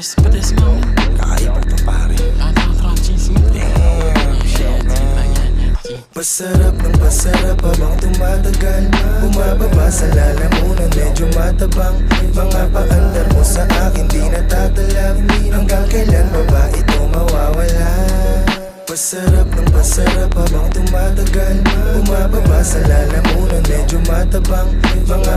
Patis mo. Kakaiba to pare. Pasarap ng pasarap habang tumatagal. Bumababa sa lalamunan, medyo matabang. Mga paandar mo sa akin di natatalab. Hanggang kailan ba ba ito mawawala? Pasarap ng pasarap habang tumatagal. Bumababa sa lalamunan, medyo matabang. Mga